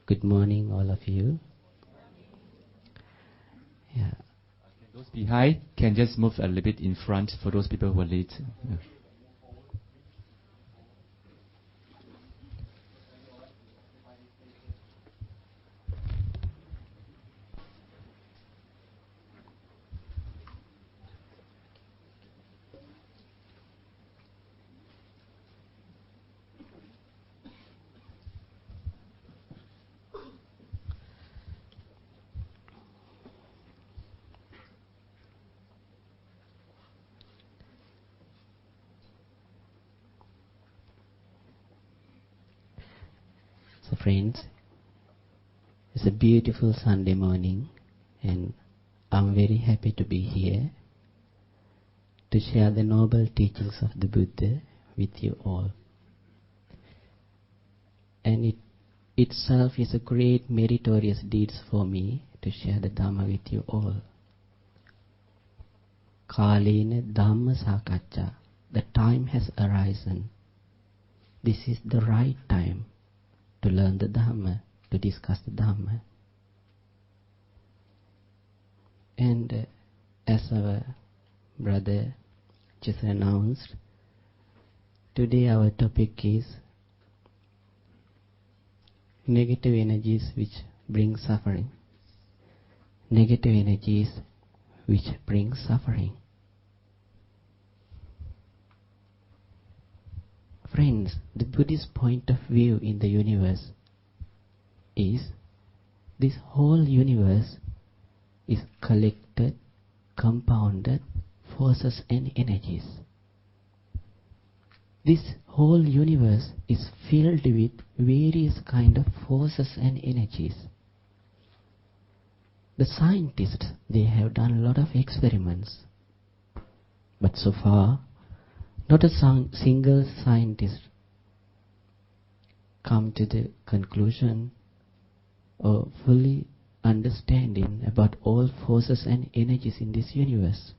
Good morning, all of you. Yeah. Those behind can just move a little bit in front for those people who are late. Yeah. So friends, it's a beautiful Sunday morning and I'm very happy to be here to share the noble teachings of the Buddha with you all. And it itself is a great meritorious deed for me to share the Dhamma with you all. Kalena Dhamma Sakacca. The time has arisen. This is the right time to learn the Dhamma, to discuss the Dhamma. And as our brother just announced, today our topic is negative energies which bring suffering. Negative energies which bring suffering. Friends, the Buddhist point of view in the universe is this whole universe is collected, compounded forces and energies. This whole universe is filled with various kind of forces and energies. The scientists, they have done a lot of experiments, but so far not a single scientist come to the conclusion or fully understanding about all forces and energies in this universe.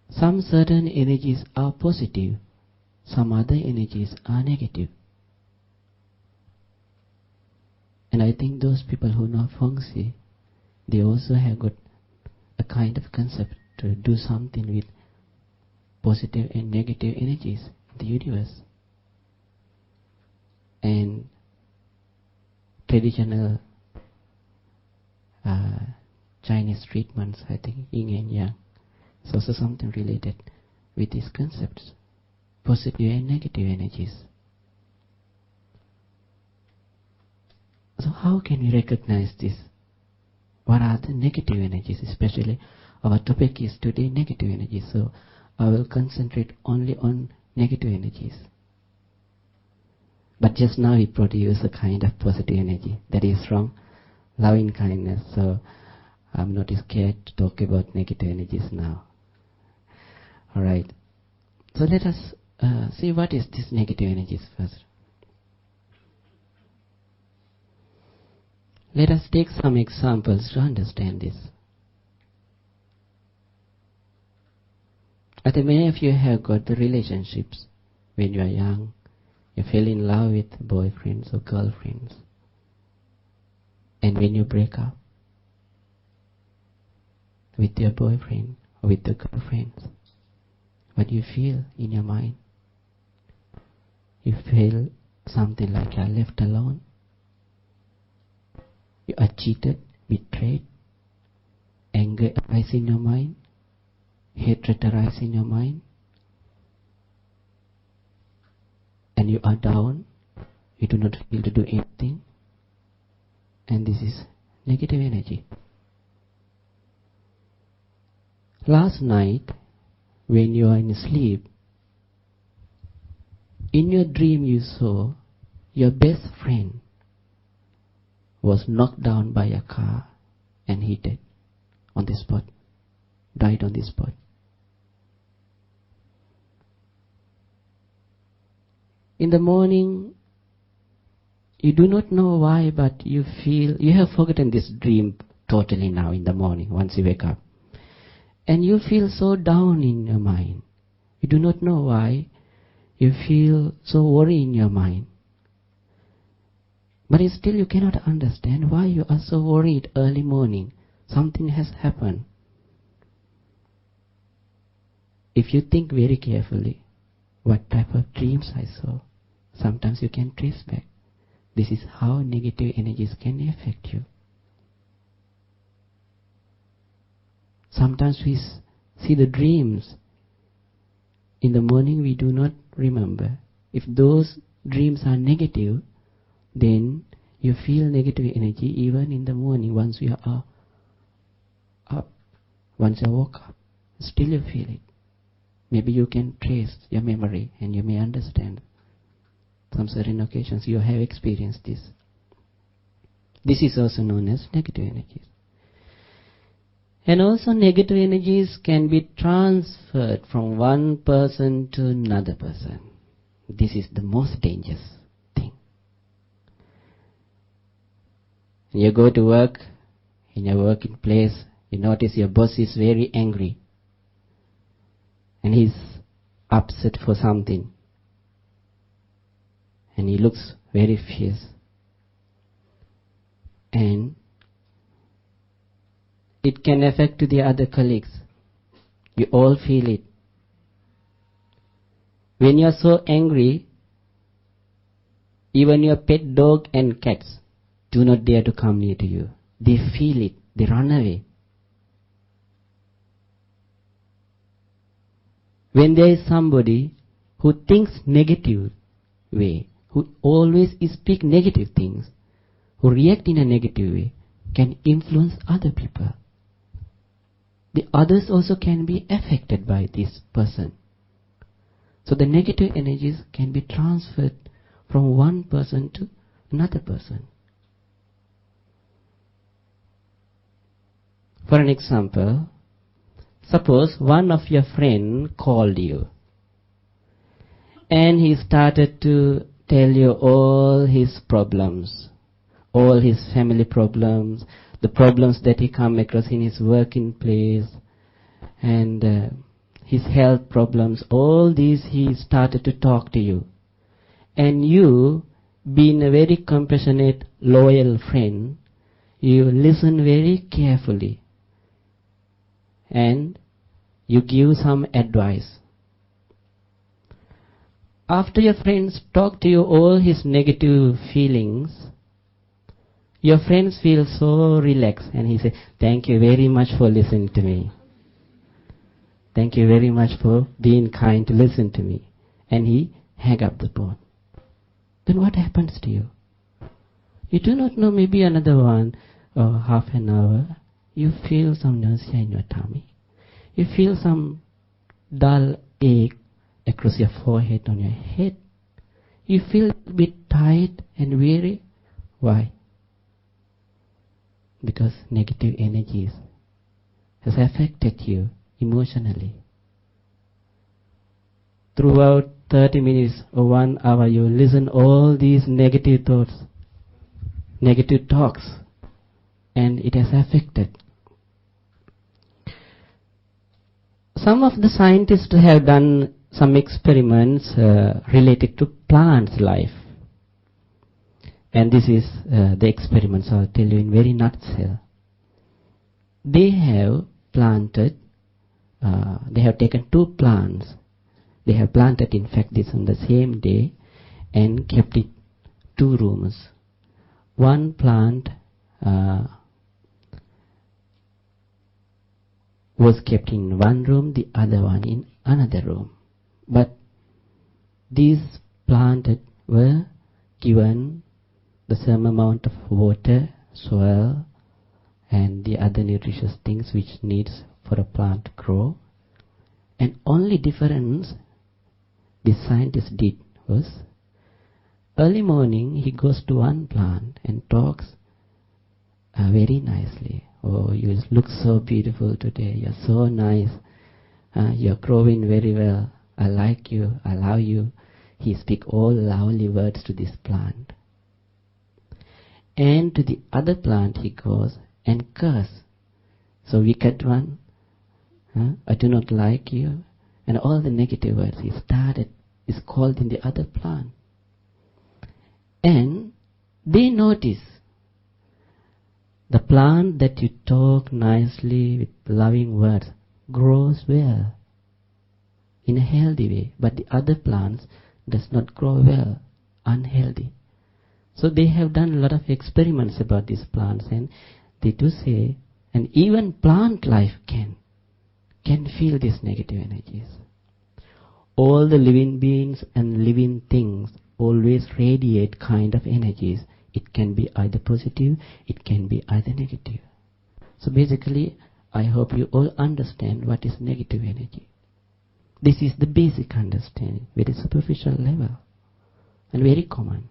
Some certain energies are positive, some other energies are negative. And I think those people who know Feng Shui, they also have got a kind of concept to do something with positive and negative energies in the universe. And traditional Chinese treatments, I think, yin and yang, is also something related with these concepts, positive and negative energies. So how can we recognize this? What are the negative energies? Especially our topic is today negative energies, so I will concentrate only on negative energies. But just now we produce a kind of positive energy that is from loving kindness, so I'm not scared to talk about negative energies now. Alright, so let us see what is this negative energies first. Let us take some examples to understand this. I think many of you have got the relationships when you are young. You fell in love with boyfriends or girlfriends. And when you break up with your boyfriend or with your girlfriends, what do you feel in your mind? You feel something like you are left alone. You are cheated, betrayed. Anger arises in your mind. Hatred arises in your mind. And you are down. You do not feel to do anything. And this is negative energy. Last night, when you are in sleep, in your dream you saw your best friend was knocked down by a car and he died on the spot, died on the spot. In the morning, you do not know why, but you feel, you have forgotten this dream totally now in the morning once you wake up. And you feel so down in your mind. You do not know why. You feel so worried in your mind. But still you cannot understand why you are so worried early morning. Something has happened. If you think very carefully, what type of dreams I saw, sometimes you can trace back. This is how negative energies can affect you. Sometimes we see the dreams. In the morning we do not remember. If those dreams are negative, then you feel negative energy even in the morning once you are up. Once you woke up, still you feel it. Maybe you can trace your memory and you may understand. Some certain occasions you have experienced this. This is also known as negative energies. And also negative energies can be transferred from one person to another person. This is the most dangerous thing. You go to work, in your working place, you notice your boss is very angry. And he's upset for something. And he looks very fierce. And it can affect to the other colleagues. You all feel it. When you are so angry, even your pet dog and cats do not dare to come near to you. They feel it. They run away. When there is somebody who thinks negative way, who always speak negative things, who react in a negative way, can influence other people. The others also can be affected by this person. So the negative energies can be transferred from one person to another person. For an example, suppose one of your friends called you and he started to tell you all his problems, all his family problems, the problems that he come across in his working place, and his health problems. All these he started to talk to you. And you, being a very compassionate, loyal friend, you listen very carefully. And you give some advice. After your friends talk to you all his negative feelings, your friends feel so relaxed and he says, "Thank you very much for listening to me. Thank you very much for being kind to listen to me." And he hang up the phone. Then what happens to you? You do not know, maybe another 1 or half an hour, you feel some nausea in your tummy. You feel some dull ache across your forehead, on your head. You feel a bit tired and weary. Why? Because negative energies has affected you emotionally. Throughout 30 minutes or 1 hour, you listen all these negative thoughts, negative talks, and it has affected. Some of the scientists have done some experiments related to plants' life. And this is the experiments I'll tell you in very nutshell. They have planted, they have taken 2 plants. They have planted, in fact, this on the same day and kept it 2 rooms. One plant was kept in one room, the other one in another room. But these plants were given the same amount of water, soil, and the other nutritious things which needs for a plant to grow. And only difference the scientist did was, early morning he goes to one plant and talks very nicely. "Oh, you look so beautiful today. You're so nice. You're growing very well. I like you. I love you." He speaks all lovely words to this plant. And to the other plant he goes and curse. "So wicked one, I do not like you." And all the negative words he started is called in the other plant. And they know notice the plant that you talk nicely with loving words grows well in a healthy way, but the other plants does not grow well, unhealthy. So they have done a lot of experiments about these plants, and they do say, and even plant life can feel these negative energies. All the living beings and living things always radiate kind of energies. It can be either positive, it can be either negative. So basically, I hope you all understand what is negative energy. This is the basic understanding, very superficial level, and very common.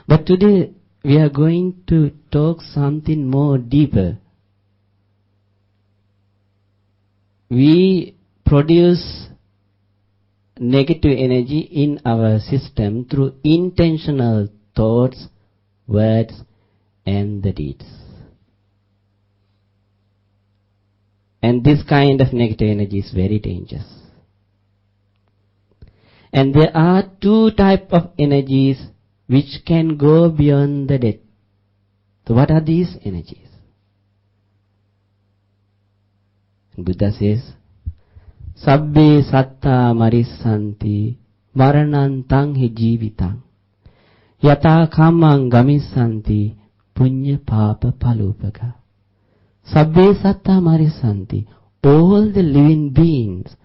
But today, we are going to talk something more deeper. We produce negative energy in our system through intentional thoughts, words, and the deeds. And this kind of negative energy is very dangerous. And there are two types of energies which can go beyond the death. So what are these energies? Buddha says, Sabbe satta marissanti maranantang hi jivitang yata kamang gamissanti punya papa palupaka. Sabbe satta marissanti. All the living beings,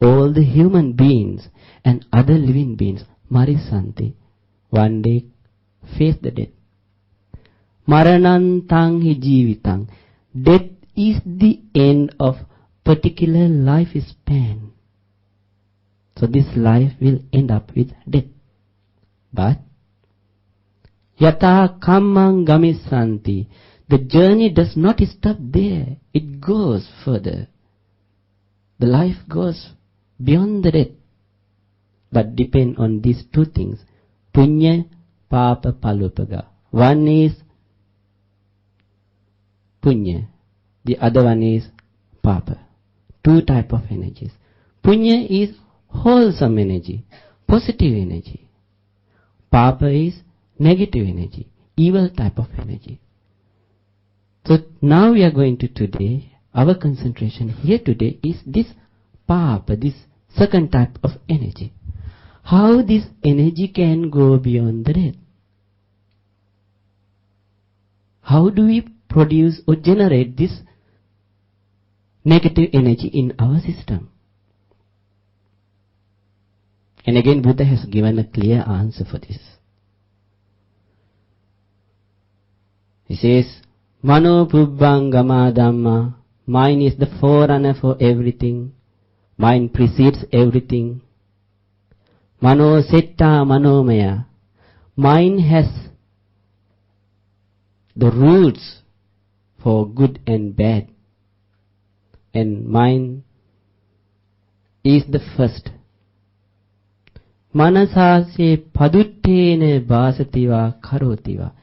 all the human beings and other living beings, marissanti, one day face the death. Maranantang hi jivitang. Death is the end of particular life span. So this life will end up with death. But yata kammang gamissanti. The journey does not stop there. It goes further. The life goes beyond the death. But depend on these two things. Punya, papa, palupaga. One is punya. The other one is papa. Two type of energies. Punya is wholesome energy, positive energy. Papa is negative energy, evil type of energy. So now we are going to today, our concentration here today is this papa, this second type of energy. How this energy can go beyond the death? How do we produce or generate this negative energy in our system? And again, Buddha has given a clear answer for this. He says, Mano pubbangama dhamma. Mind is the forerunner for everything. Mind precedes everything. Mano setta manomaya. Mind has the roots for good and bad. And mind is the first. Manasase paduttene bhasativa karotiva.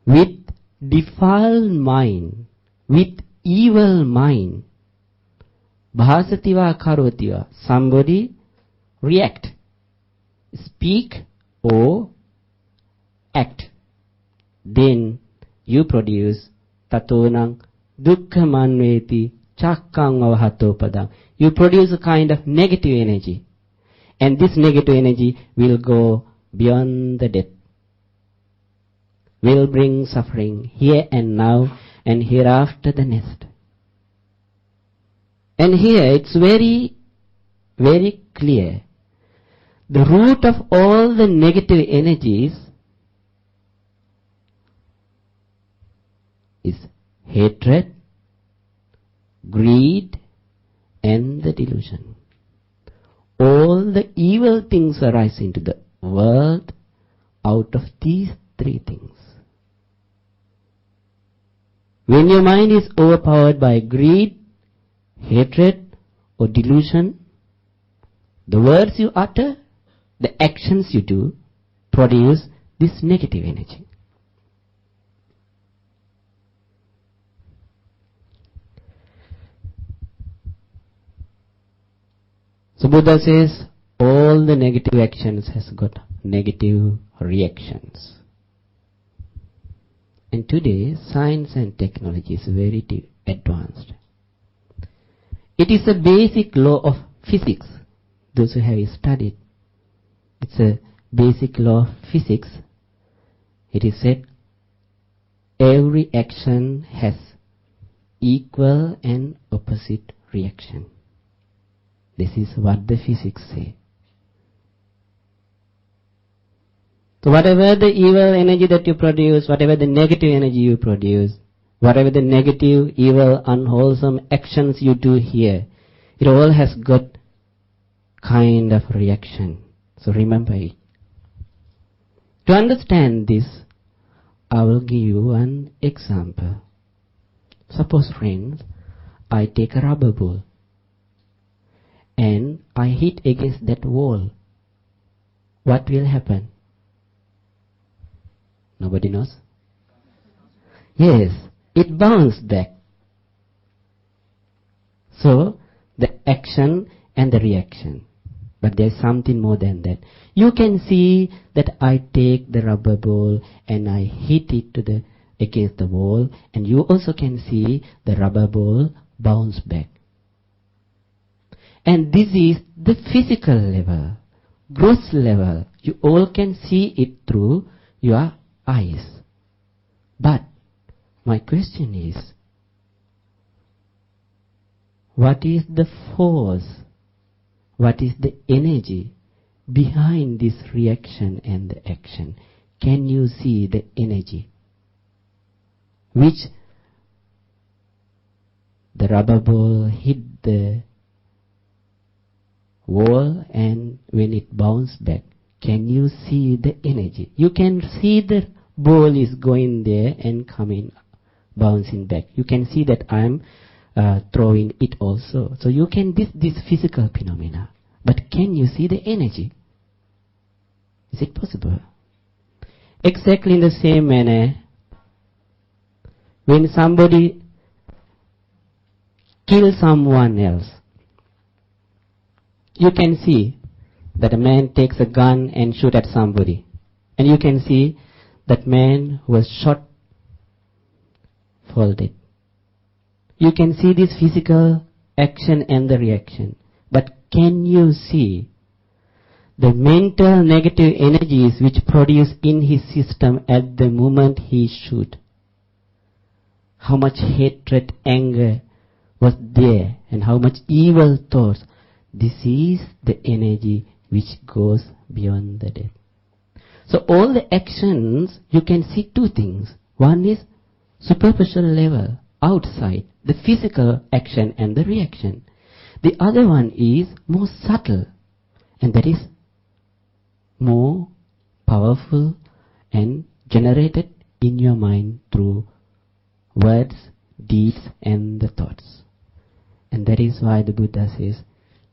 With defiled mind, with evil mind, bhasativa karotiva, somebody react, speak or act. Then you produce tatonang dukkha manveti chakkang avahatopadang. You produce a kind of negative energy. And this negative energy will go beyond the death. Will bring suffering here and now and hereafter the next. And here it's very, very clear. The root of all the negative energies is hatred, greed, and the delusion. All the evil things arise into the world out of these three things. When your mind is overpowered by greed, hatred, or delusion, the words you utter, the actions you do, produce this negative energy. So Buddha says, all the negative actions has got negative reactions. And today, science and technology is very advanced. It is a basic law of physics. Those who have studied, it's a basic law of physics. It is said every action has equal and opposite reaction. This is what the physics say. So whatever the evil energy that you produce, whatever the negative energy you produce, whatever the negative, evil, unwholesome actions you do here, it all has got kind of reaction. So remember it. To understand this, I will give you an example. Suppose, friends, I take a rubber ball and I hit against that wall. What will happen? Nobody knows? Yes, it bounces back. So, the action and the reaction. But there's something more than that. You can see that I take the rubber ball and I hit it against the wall, and you also can see the rubber ball bounce back. And this is the physical level, gross level. You all can see it through your eyes. But my question is, what is the force? What is the energy behind this reaction and the action? Can you see the energy? Which the rubber ball hit the wall, and when it bounced back, can you see the energy? You can see the ball is going there and coming, bouncing back. You can see that I am throwing it also. So you can this physical phenomena. But can you see the energy? Is it possible? Exactly in the same manner, when somebody kills someone else, you can see that a man takes a gun and shoots at somebody. And you can see that man who was shot fall dead. You can see this physical action and the reaction. But can you see the mental negative energies which produce in his system at the moment he shoot? How much hatred, anger was there, and how much evil thoughts. This is the energy which goes beyond the death. So all the actions, you can see two things. One is superficial level, outside, the physical action and the reaction. The other one is more subtle, and that is more powerful and generated in your mind through words, deeds, and the thoughts. And that is why the Buddha says,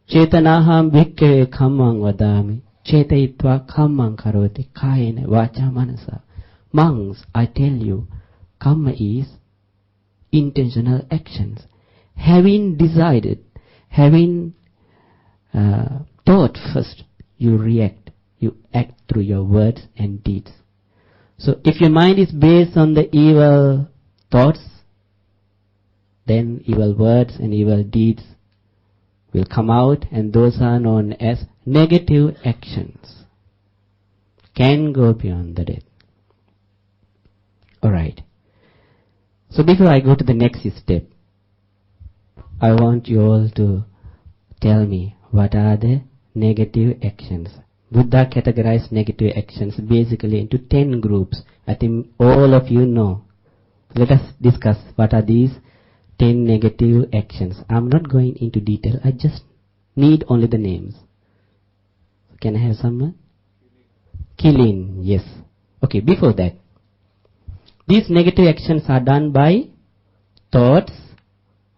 Chetanaham bhikkhave kammang vadami, chetayitva kammang karoti kayena vacha manasa. Monks, I tell you, karma is intentional actions. Having decided, having thought first, you react. You act through your words and deeds. So if your mind is based on the evil thoughts, then evil words and evil deeds will come out, and those are known as negative actions. Can go beyond the death. Alright. So before I go to the next step, I want you all to tell me what are the negative actions. Buddha categorized negative actions basically into 10 groups. I think all of you know. Let us discuss what are these 10 negative actions. I'm not going into detail. I just need only the names. Can I have someone? Killing, yes. Okay, before that, these negative actions are done by thoughts,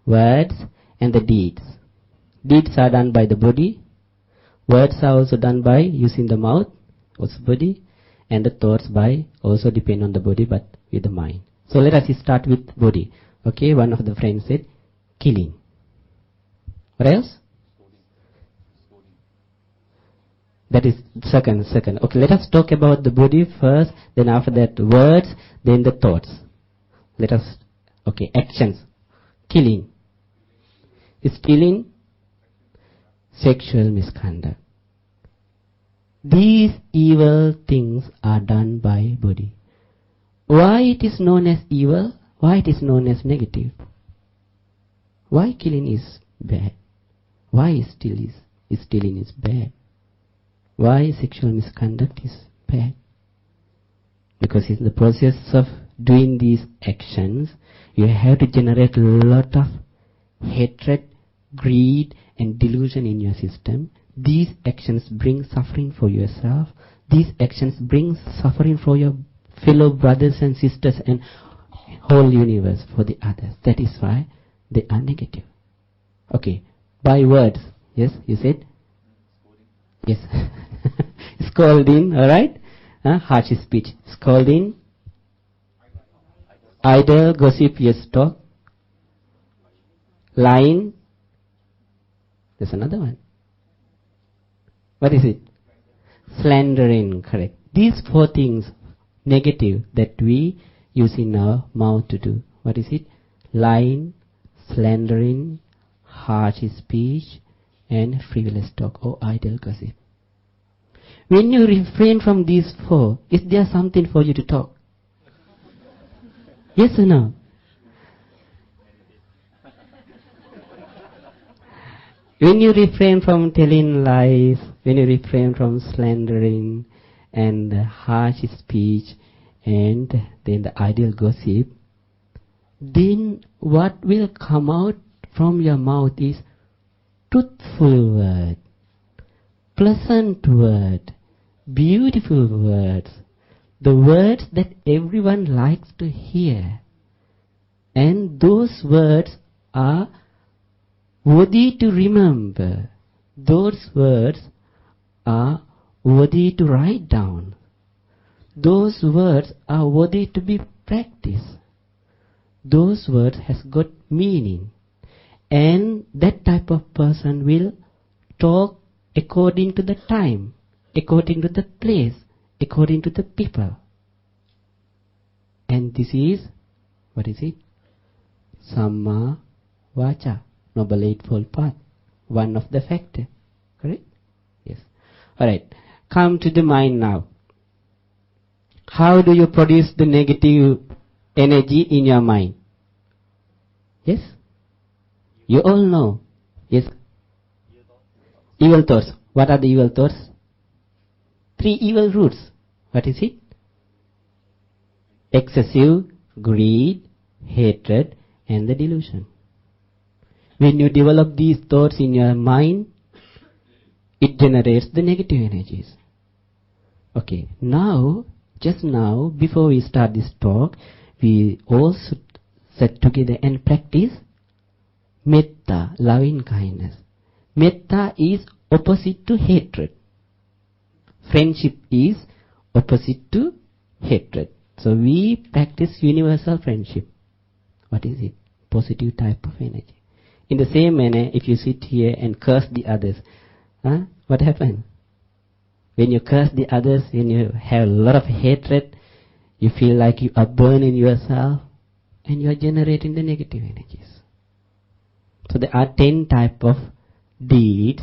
words, and the deeds. Deeds are done by the body. Words are also done by using the mouth, also body, and the thoughts by also depend on the body but with the mind. So let us start with body. Okay, one of the friends said killing. What else? That is second. Okay, let us talk about the body first, then after that words, then the thoughts. Let us, actions. Killing, stealing, sexual misconduct. These evil things are done by body. Why it is known as evil? Why it is known as negative? Why killing is bad? Why stealing is bad? Why sexual misconduct is bad? Because in the process of doing these actions, you have to generate a lot of hatred, greed, and delusion in your system. These actions bring suffering for yourself. These actions bring suffering for your fellow brothers and sisters and whole universe for the others. That is why they are negative. Okay, by words. Yes, you said? Yes. Scolding, alright? Harsh speech. Scolding. Idle, gossip, yes, talk. Lying. There's another one. What is it? Slandering, correct. These 4 things, negative, that we use in our mouth to do. What is it? Lying, slandering, harsh speech, and frivolous talk or idle gossip. When you refrain from these 4, is there something for you to talk? Yes or no? When you refrain from telling lies, when you refrain from slandering and harsh speech and then the idle gossip, then what will come out from your mouth is truthful word, pleasant word, beautiful words, the words that everyone likes to hear. And those words are worthy to remember. Those words are worthy to write down. Those words are worthy to be practiced. Those words has got meaning. And that type of person will talk according to the time, according to the place, according to the people. And this is, what is it? Samma Vacha, Noble Eightfold Path. One of the factors. Correct? Yes. Alright. Come to the mind now. How do you produce the negative energy in your mind? Yes? You all know. Yes? Evil thoughts. What are the evil thoughts? 3 evil roots. What is it? Excessive greed, hatred, and the delusion. When you develop these thoughts in your mind, it generates the negative energies. Okay, now, just now, before we start this talk, we all sit together and practice metta, loving kindness. Metta is opposite to hatred. Friendship is opposite to hatred. So we practice universal friendship. What is it? Positive type of energy. In the same manner, if you sit here and curse the others, what happens? When you curse the others, when you have a lot of hatred, you feel like you are burning yourself and you are generating the negative energies. So there are 10 type of deeds,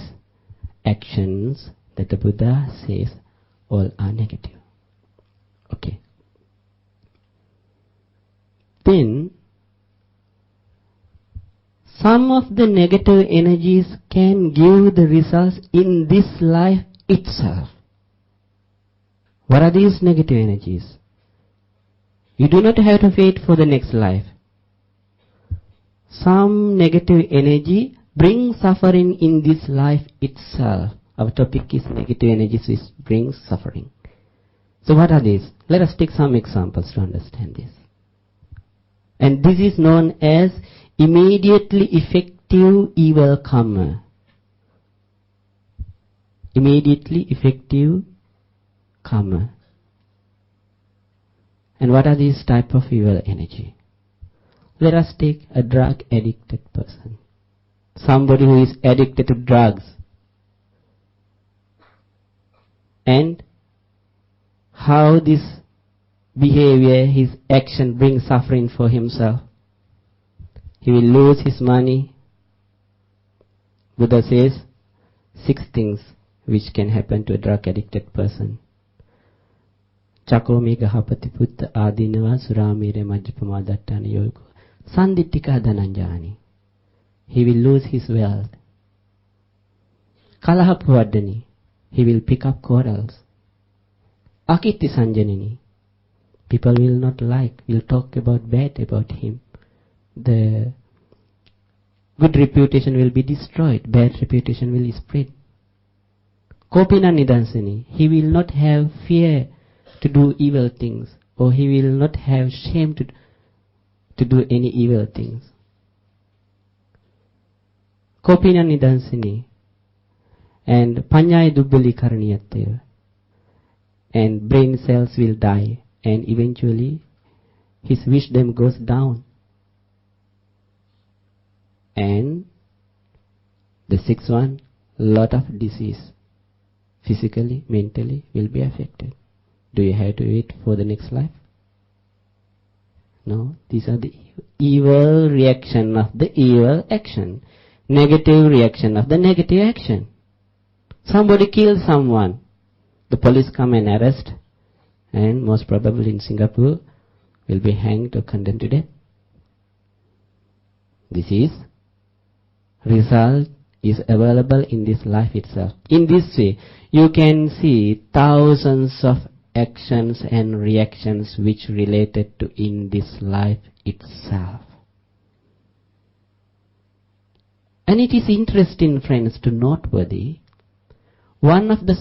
actions that the Buddha says all are negative. Okay. Then, some of the negative energies can give the results in this life itself. What are these negative energies? You do not have to wait for the next life. Some negative energy brings suffering in this life itself. Our topic is negative energies which bring suffering. So what are these? Let us take some examples to understand this. And this is known as immediately effective evil karma. Immediately effective karma. And what are these type of evil energy? Let us take a drug addicted person. Somebody who is addicted to drugs. And how this behavior, his action brings suffering for himself. He will lose his money. Buddha says 6 things which can happen to a drug addicted person. Chakome gahapati putta adinava suramire majjapama dattana yogo sandittika dhananjani. He will lose his wealth. Kalahapawaddani. He will pick up quarrels. Akitti sanjanini. People will not like, will talk about bad about him. The good reputation will be destroyed. Bad reputation will spread. Kopina nidansini. He will not have fear to do evil things, or he will not have shame to do any evil things. Kopina nidansini. And panyaya dubbali karaniyatteya. And brain cells will die, and eventually his wisdom goes down. And the 6th one, lot of disease, physically, mentally, will be affected. Do you have to wait for the next life? No, these are the evil reaction of the evil action, negative reaction of the negative action. Somebody kills someone, the police come and arrest, and most probably in Singapore will be hanged or condemned to death. This is result is available in this life itself. In this way, you can see thousands of actions and reactions which related to in this life itself. And it is interesting, friends, to noteworthy, one of the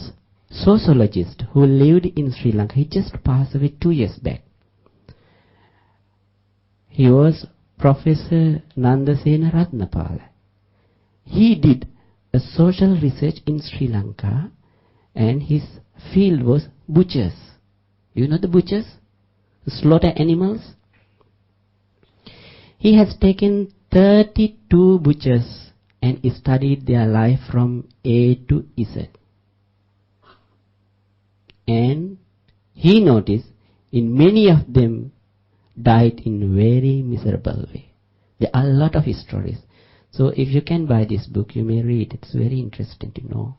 sociologists who lived in Sri Lanka, he just passed away 2 years back. He was Professor Nandasena Ratnapala. He did a social research in Sri Lanka, and his field was butchers. You know the butchers? Slaughter animals. He has taken 32 butchers and studied their life from A to Z. And he noticed in many of them died in very miserable way. There are a lot of stories. So if you can buy this book, you may read. It's very interesting to know.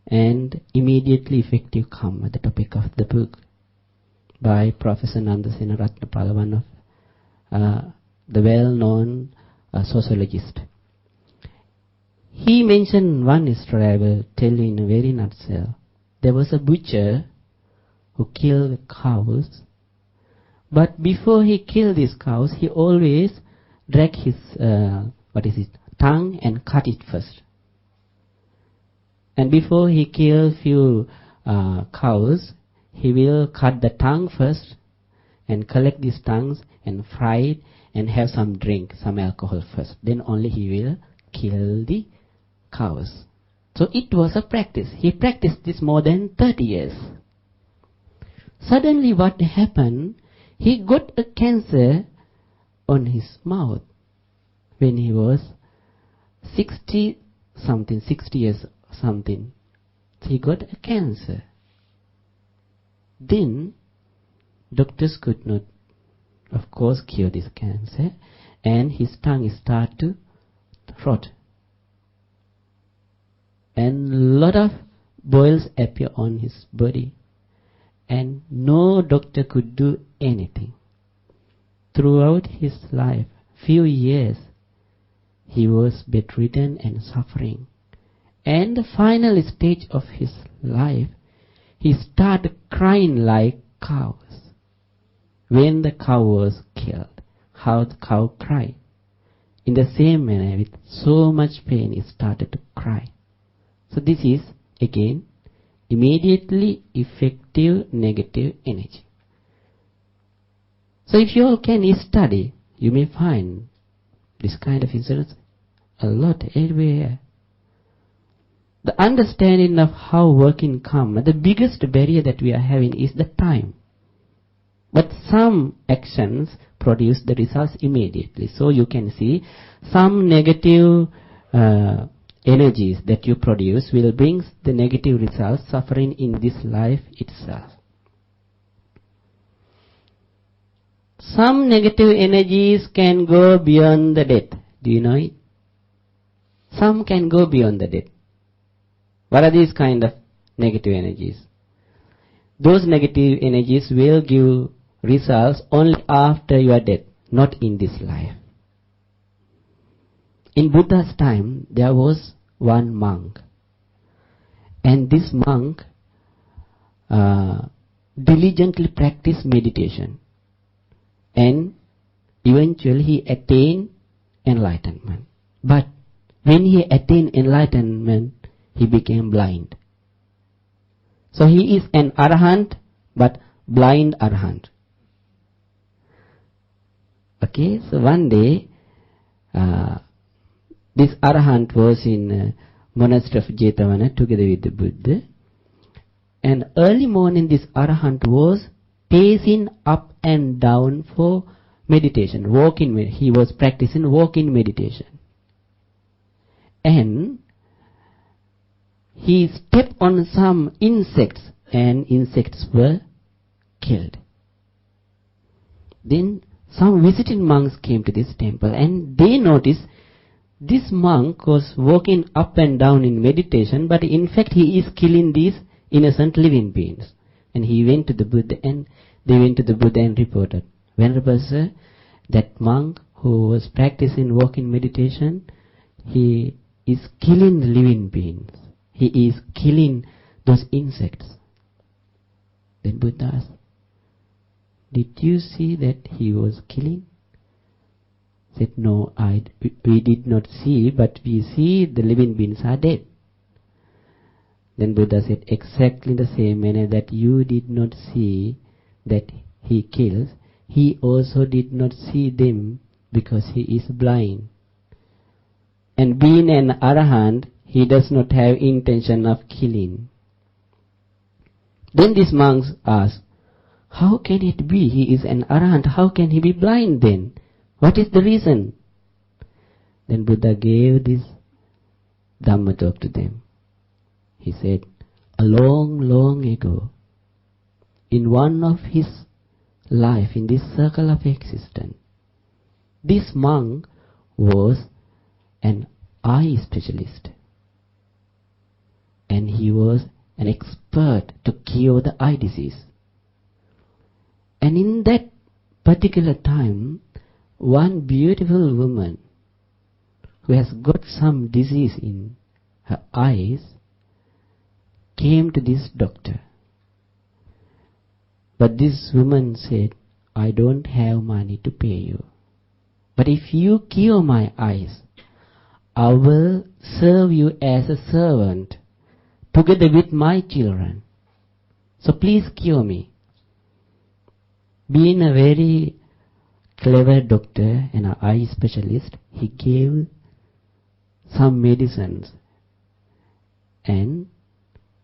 And immediately effective come at the topic of the book by Professor Nandasena Ratnapala, one of the well-known sociologist. He mentioned one story I will tell you in a very nutshell. There was a butcher who killed cows, but before he killed these cows, he always dragged his tongue and cut it first. And before he kills few cows, he will cut the tongue first and collect these tongues and fry it and have some drink, some alcohol first. Then only he will kill the cows. So it was a practice. He practiced this more than 30 years. Suddenly what happened, he got a cancer on his mouth when he was 60 years something. He got a cancer. Then doctors could not, of course, cure this cancer, and his tongue started to rot. And a lot of boils appear on his body, and no doctor could do anything. Throughout his life, few years, he was bedridden and suffering. And the final stage of his life, he started crying like cows. When the cow was killed, how the cow cried. In the same manner, with so much pain, he started to cry. So this is, again, immediately effective negative energy. So if you all can study, you may find this kind of incidents a lot everywhere. The understanding of how working karma, the biggest barrier that we are having is the time. But some actions produce the results immediately. So you can see some negative energies that you produce will bring the negative results, suffering in this life itself. some negative energies can go beyond the death. Do you know it? Some can go beyond the death. What are these kind of negative energies? Those negative energies will give results only after your death, not in this life. In Buddha's time, there was one monk. And this monk diligently practiced meditation. And eventually he attained enlightenment. But when he attained enlightenment, he became blind. So he is an arahant, but blind arahant. Okay, so one day, this arahant was in monastery of Jetavana together with the Buddha. And early morning, this arahant was pacing up and down for meditation, he was practicing walking meditation. And he stepped on some insects, and insects were killed. Then some visiting monks came to this temple, and they noticed this monk was walking up and down in meditation, but in fact he is killing these innocent living beings. And he went to the Buddha, and they went to the Buddha and reported, Venerable Sir, that monk who was practicing walking meditation, he is killing the living beings. He is killing those insects. Then Buddha asked, did you see that he was killing? Said, no, we did not see, but we see the living beings are dead. Then Buddha said, exactly the same manner that you did not see that he kills, he also did not see them because he is blind. And being an arahant, he does not have intention of killing. Then these monks asked, how can it be? He is an arahant. How can he be blind then? What is the reason? Then Buddha gave this Dhamma talk to them. He said, a long, long ago, in one of his life, in this circle of existence, this monk was an eye specialist. And he was an expert to cure the eye disease. And in that particular time, one beautiful woman who has got some disease in her eyes came to this doctor. But this woman said, I don't have money to pay you. But if you cure my eyes, I will serve you as a servant together with my children. So please cure me. Being a very clever doctor and an eye specialist, he gave some medicines and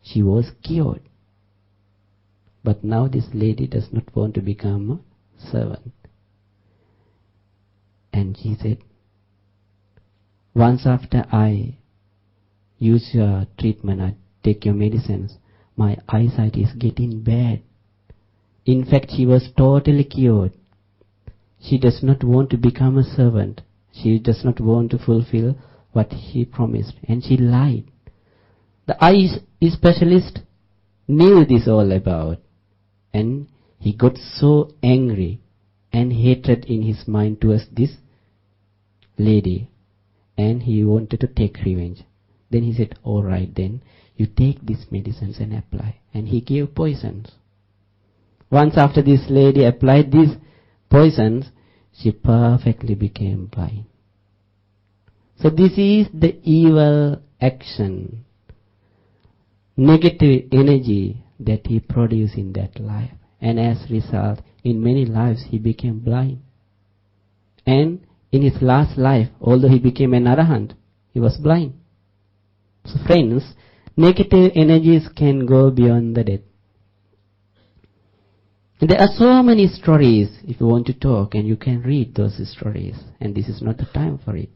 she was cured. But now this lady does not want to become a servant. And she said, once after I use your treatment, I take your medicines, my eyesight is getting bad. In fact, she was totally cured. She does not want to become a servant. She does not want to fulfill what he promised. And she lied. The eye specialist knew this all about. And he got so angry and hatred in his mind towards this lady. And he wanted to take revenge. Then he said, all right then, you take these medicines and apply. And he gave poisons. Once after this lady applied these poisons, she perfectly became blind. So this is the evil action, negative energy that he produced in that life. And as a result, in many lives he became blind. And in his last life, although he became an arahant, he was blind. So friends, negative energies can go beyond the death. There are so many stories if you want to talk, and you can read those stories, and this is not the time for it.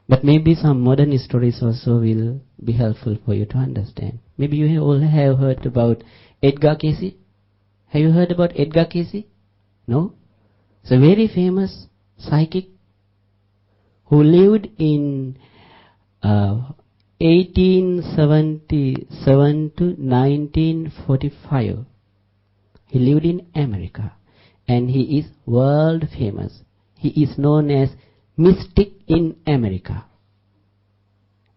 But maybe some modern stories also will be helpful for you to understand. Maybe you all have heard about Edgar Cayce. Have you heard about Edgar Cayce? No? It's a very famous psychic who lived in 1877 to 1945. He lived in America, and he is world famous. He is known as mystic in America.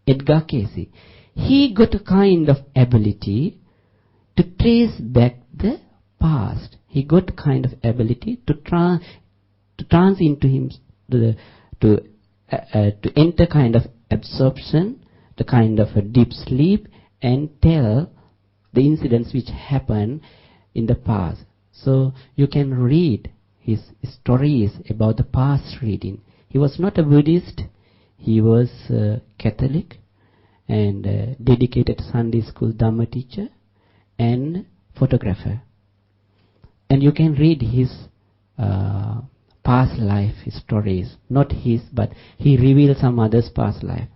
Edgar Cayce. He got a kind of ability to trace back the past. He got a kind of ability to trans into him, to enter kind of absorption, the kind of a deep sleep, and tell the incidents which happened in the past. So you can read his stories about the past reading. He was not a Buddhist. He was a Catholic and a dedicated Sunday school Dhamma teacher and photographer. And you can read his past life stories. Not his, but he revealed some others' past life.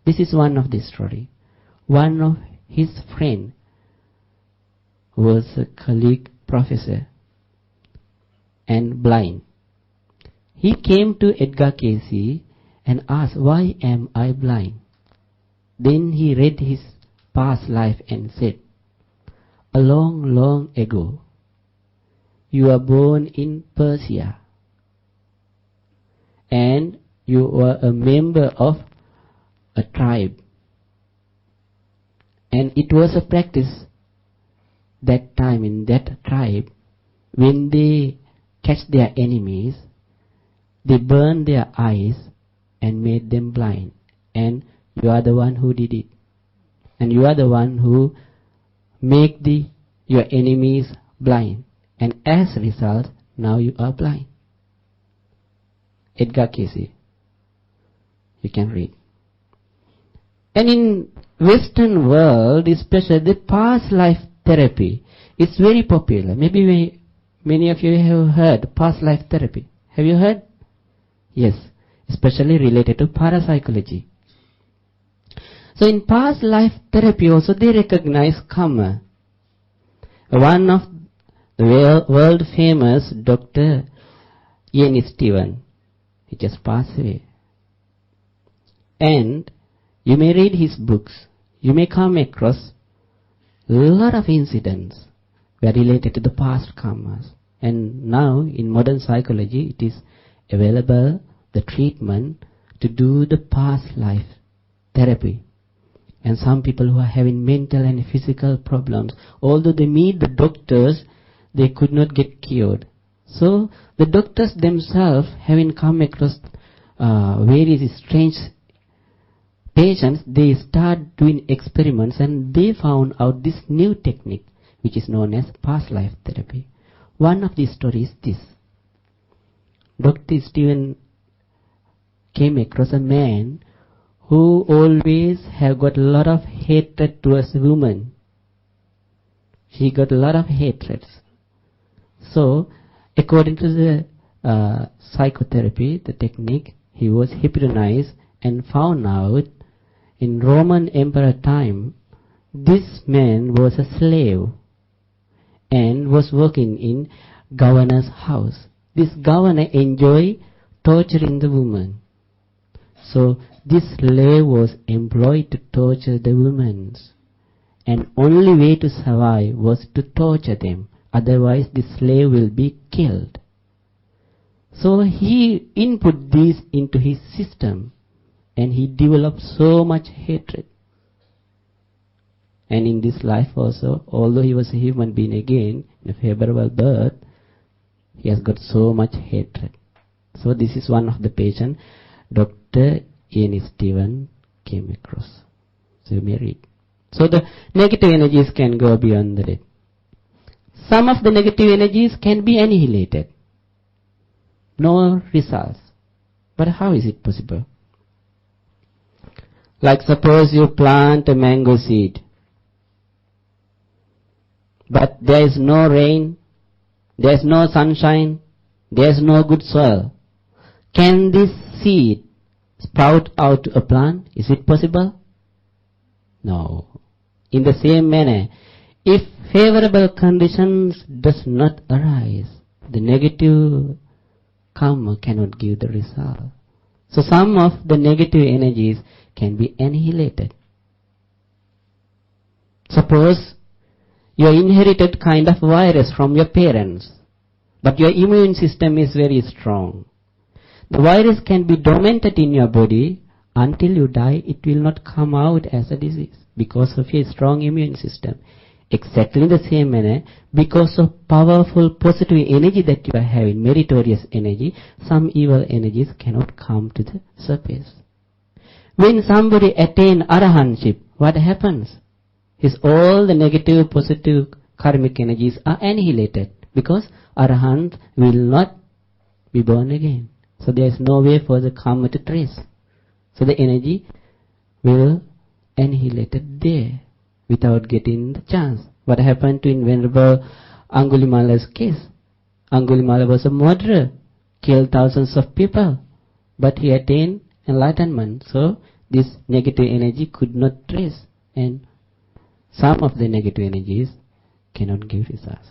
This is one of the story. One of his friend was a colleague professor and blind. He came to Edgar Cayce and asked, "Why am I blind?" Then he read his past life and said, "A long, long ago, you were born in Persia, and you were a member of a tribe. And it was a practice that time in that tribe, when they catch their enemies, they burn their eyes and made them blind. And you are the one who did it. And you are the one who make your enemies blind. And as a result, now you are blind." Edgar Cayce. You can read. And in Western world, especially the past life therapy is very popular. Maybe many of you have heard past life therapy. Have you heard? Yes, especially related to parapsychology. So in past life therapy also they recognize karma. One of the world famous Dr. Ian Steven, he just passed away. And you may read his books. You may come across a lot of incidents were related to the past karmas. And now in modern psychology it is available, the treatment to do the past life therapy. And some people who are having mental and physical problems, although they meet the doctors, they could not get cured. So the doctors themselves, having come across various strange patients, they start doing experiments and they found out this new technique which is known as past life therapy. One of the stories is this. Dr. Steven came across a man who always have got a lot of hatred towards women. He got a lot of hatreds. So, according to the psychotherapy, the technique, he was hypnotized and found out in Roman Emperor time, this man was a slave and was working in governor's house. This governor enjoyed torturing the woman. So this slave was employed to torture the women. And only way to survive was to torture them. Otherwise the slave will be killed. So he input this into his system. And he developed so much hatred. And in this life also, although he was a human being again, in a favorable birth, he has got so much hatred. So this is one of the patients Dr. Ian Steven came across. So you may read. So the negative energies can go beyond the death. Some of the negative energies can be annihilated. No results. But how is it possible? Like suppose you plant a mango seed, but there is no rain, there is no sunshine, there is no good soil. Can this seed sprout out a plant? Is it possible? No. In the same manner, if favorable conditions does not arise, the negative karma cannot give the result. So some of the negative energies can be annihilated. Suppose you inherited kind of virus from your parents, but your immune system is very strong. The virus can be dormanted in your body until you die. It will not come out as a disease because of your strong immune system. Exactly the same manner, because of powerful positive energy that you are having, meritorious energy, some evil energies cannot come to the surface. When somebody attains arahantship, what happens? All the negative, positive, karmic energies are annihilated, because arahant will not be born again. So there is no way for the karma to trace. So the energy will annihilate it there without getting the chance. What happened to Venerable Angulimala's case? Angulimala was a murderer, killed thousands of people, but he attained enlightenment. So this negative energy could not trace, and some of the negative energies cannot give results.